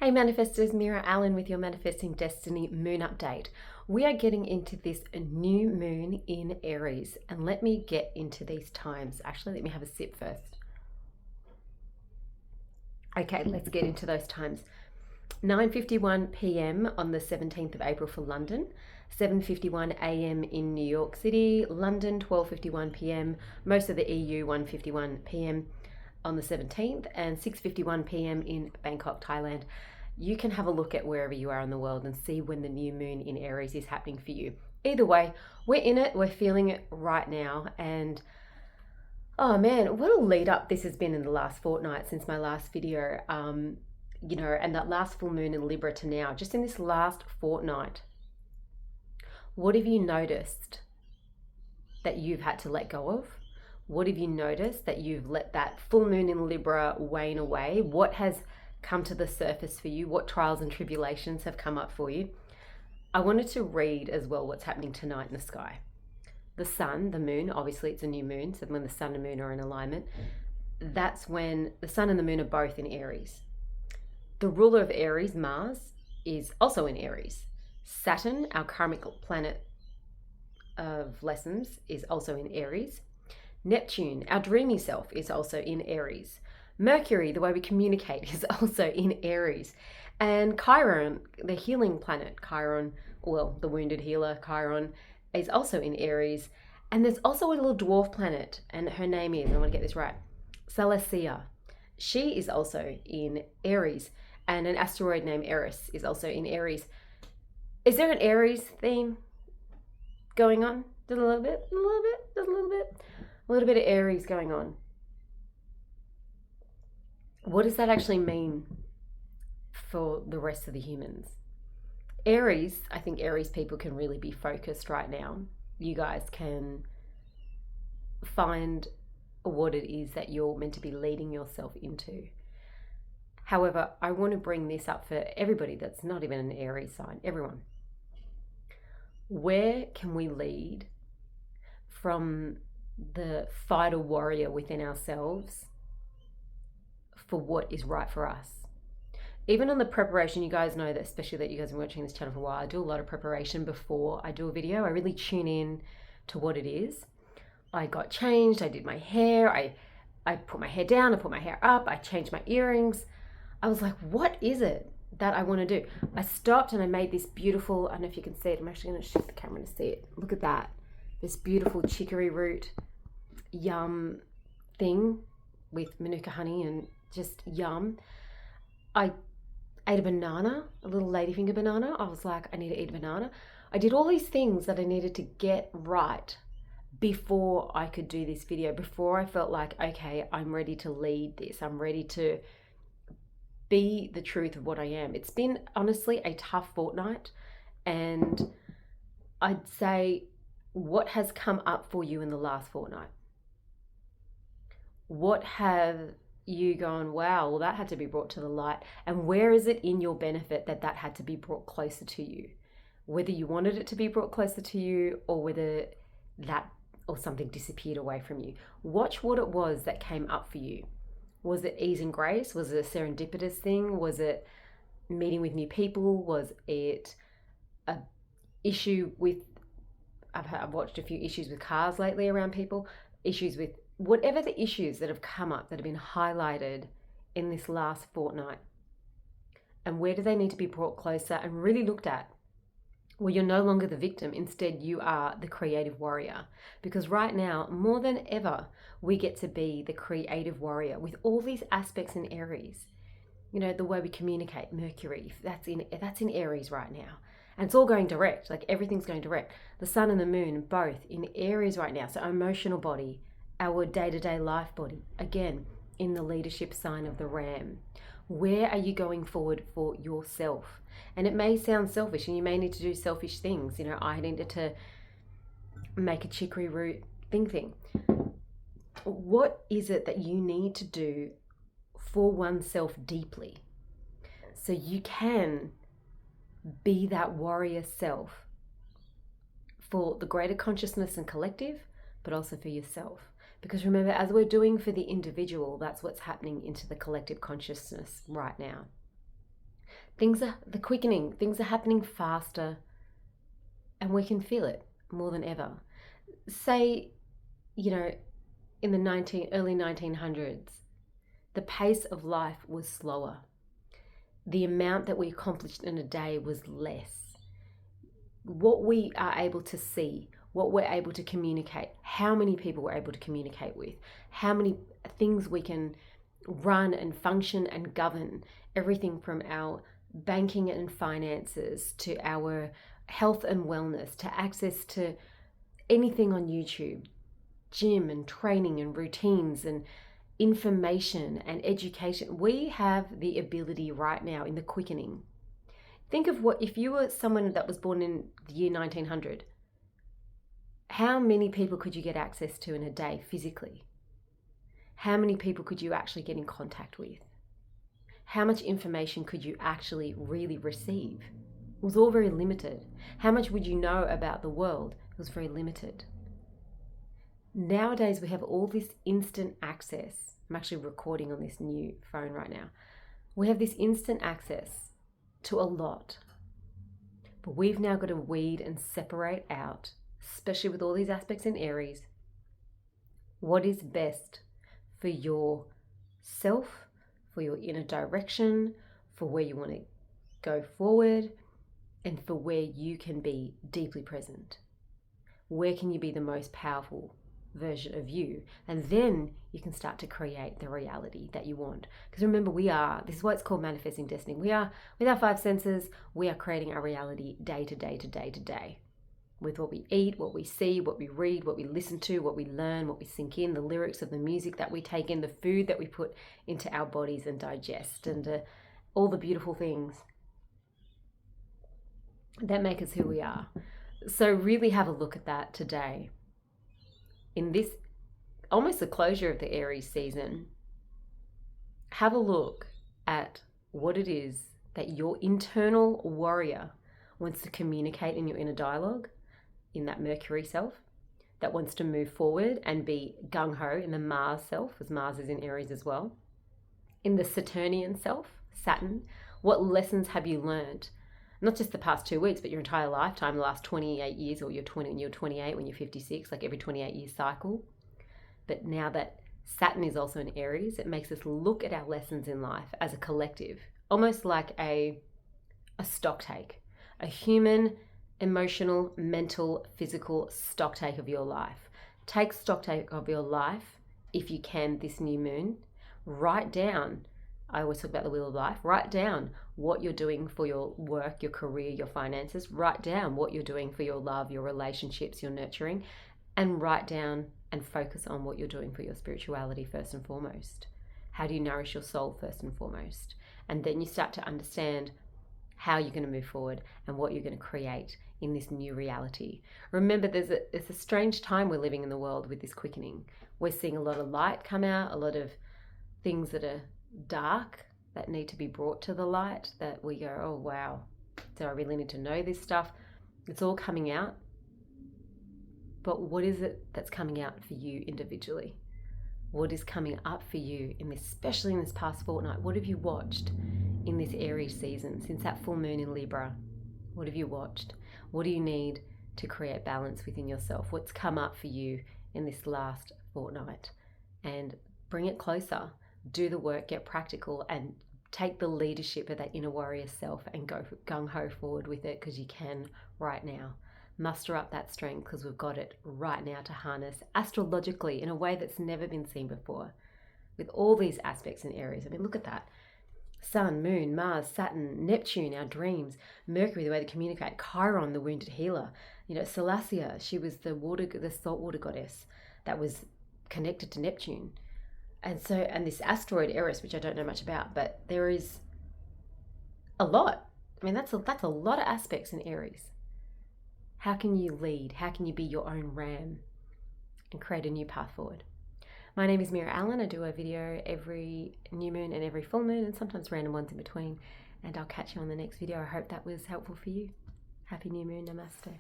Hey manifestors, Meera Allen with your Manifesting Destiny Moon Update. We are getting into this new moon in Aries, and let me get into these times. Actually, let me have a sip first. Okay, let's get into those times. 9:51 p.m. on the 17th of April for London, 7:51 a.m. in New York City, London 12:51 p.m., most of the EU 1:51 p.m. on the 17th, and 6:51 p.m. in Bangkok, Thailand. You can have a look at wherever you are in the world and see when the new moon in Aries is happening for you. Either way, we're in it, we're feeling it right now, and oh man, what a lead up this has been in the last fortnight since my last video, and that last full moon in Libra to now, just in this last fortnight. What have you noticed that you've had to let go of? What have you noticed that you've let that full moon in Libra wane away? What has come to the surface for you? What trials and tribulations have come up for you? I wanted to read as well what's happening tonight in the sky. The sun, the moon, obviously it's a new moon, so when the sun and moon are in alignment, that's when the sun and the moon are both in Aries. The ruler of Aries, Mars, is also in Aries. Saturn, our karmic planet of lessons, is also in Aries. Neptune, our dreamy self, is also in Aries. Mercury, the way we communicate, is also in Aries. And Chiron, the healing planet, Chiron, well, the wounded healer, Chiron, is also in Aries. And there's also a little dwarf planet, and her name is, I want to get this right, Celestia. She is also in Aries. And an asteroid named Eris is also in Aries. Is there an Aries theme going on? Just a little bit, a little bit, just a little bit. A little bit of Aries going on. What does that actually mean for the rest of the humans? Aries, I think Aries people can really be focused right now. You guys can find what it is that you're meant to be leading yourself into. However, I want to bring this up for everybody that's not even an Aries sign, everyone. Where can we lead from the fighter warrior within ourselves for what is right for us? Even on the preparation, you guys know that, especially that you guys have been watching this channel for a while, I do a lot of preparation before I do a video. I really tune in to what it is. I got changed, I did my hair, I put my hair down, I put my hair up, I changed my earrings. I was like, what is it that I want to do? I stopped and I made this beautiful, I don't know if you can see it, I'm actually going to shift the camera to see it. Look at that. This beautiful chicory root yum thing with manuka honey and just yum. I ate a banana, a little ladyfinger banana. I was like, I need to eat a banana. I did all these things that I needed to get right before I could do this video, before I felt like, okay, I'm ready to lead this. I'm ready to be the truth of what I am. It's been honestly a tough fortnight, and I'd say, what has come up for you in the last fortnight? What have you gone, wow, well, that had to be brought to the light? And where is it in your benefit that that had to be brought closer to you? Whether you wanted it to be brought closer to you, or whether that or something disappeared away from you. Watch what it was that came up for you. Was it ease and grace? Was it a serendipitous thing? Was it meeting with new people? Was it a issue with, I've watched a few issues with cars lately around people, issues with whatever the issues that have come up, that have been highlighted in this last fortnight. And where do they need to be brought closer and really looked at? Well, you're no longer the victim. Instead, you are the creative warrior. Because right now, more than ever, we get to be the creative warrior with all these aspects in Aries. You know, the way we communicate, Mercury, that's in Aries right now. And it's all going direct, like everything's going direct. The sun and the moon, both in Aries right now. So our emotional body, our day-to-day life body, again, in the leadership sign of the Ram. Where are you going forward for yourself? And it may sound selfish, and you may need to do selfish things. You know, I needed to make a chicory root thing. What is it that you need to do for oneself deeply so you can be that warrior self for the greater consciousness and collective, but also for yourself? Because remember, as we're doing for the individual, that's what's happening into the collective consciousness right now. the quickening, things are happening faster, and we can feel it more than ever. Say, you know, in the early 1900s, the pace of life was slower. The amount that we accomplished in a day was less. What we are able to see, what we're able to communicate, how many people we're able to communicate with, how many things we can run and function and govern, everything from our banking and finances to our health and wellness, to access to anything on YouTube, gym and training and routines and information and education. We have the ability right now in the quickening. Think of what if you were someone that was born in the year 1900, how many people could you get access to in a day physically? How many people could you actually get in contact with? How much information could you actually really receive? It was all very limited. How much would you know about the world? It was very limited. Nowadays, we have all this instant access. I'm actually recording on this new phone right now. We have this instant access to a lot. But we've now got to weed and separate out, especially with all these aspects in Aries, what is best for yourself, for your inner direction, for where you want to go forward, and for where you can be deeply present. Where can you be the most powerful version of you? And then you can start to create the reality that you want. Because remember, this is why it's called manifesting destiny. We are, with our 5 senses, we are creating our reality day to day to day to day. With what we eat, what we see, what we read, what we listen to, what we learn, what we sink in, the lyrics of the music that we take in, the food that we put into our bodies and digest, and all the beautiful things that make us who we are. So really have a look at that today. In this, almost the closure of the Aries season, have a look at what it is that your internal warrior wants to communicate in your inner dialogue, in that Mercury self, that wants to move forward and be gung-ho in the Mars self, as Mars is in Aries as well. In the Saturnian self, Saturn, what lessons have you learned? Not just the past 2 weeks, but your entire lifetime, the last 28 years, or you're 20 when you're 28, when you're 56, like every 28 year cycle. But now that Saturn is also in Aries, it makes us look at our lessons in life as a collective, almost like a stock take, a human, emotional, mental, physical stock take of your life. Take stock take of your life, if you can, this new moon. Write down, I always talk about the wheel of life, write down what you're doing for your work, your career, your finances. Write down what you're doing for your love, your relationships, your nurturing, and write down and focus on what you're doing for your spirituality first and foremost. How do you nourish your soul first and foremost? And then you start to understand how you're going to move forward and what you're going to create in this new reality. Remember, it's a strange time we're living in the world with this quickening. We're seeing a lot of light come out, a lot of things that are dark that need to be brought to the light, that we go, oh wow, do I really need to know this stuff? It's all coming out. But what is it that's coming out for you individually? What is coming up for you in this, especially in this past fortnight? What have you watched in this Aries season since that full moon in Libra? What have you watched? What do you need to create balance within yourself? What's come up for you in this last fortnight? And bring it closer. Do the work, get practical, and take the leadership of that inner warrior self and go gung-ho forward with it, because you can right now. Muster up that strength, because we've got it right now to harness astrologically in a way that's never been seen before, with all these aspects in Aries. I mean, look at that. Sun, Moon, Mars, Saturn, Neptune, our dreams, Mercury, the way they communicate, Chiron, the wounded healer. You know, Celestia, she was the saltwater goddess that was connected to Neptune. And this asteroid Eris, which I don't know much about, but there is a lot. I mean, that's a lot of aspects in Aries. How can you lead? How can you be your own ram and create a new path forward? My name is Meera Allen. I do a video every new moon and every full moon, and sometimes random ones in between. And I'll catch you on the next video. I hope that was helpful for you. Happy new moon. Namaste.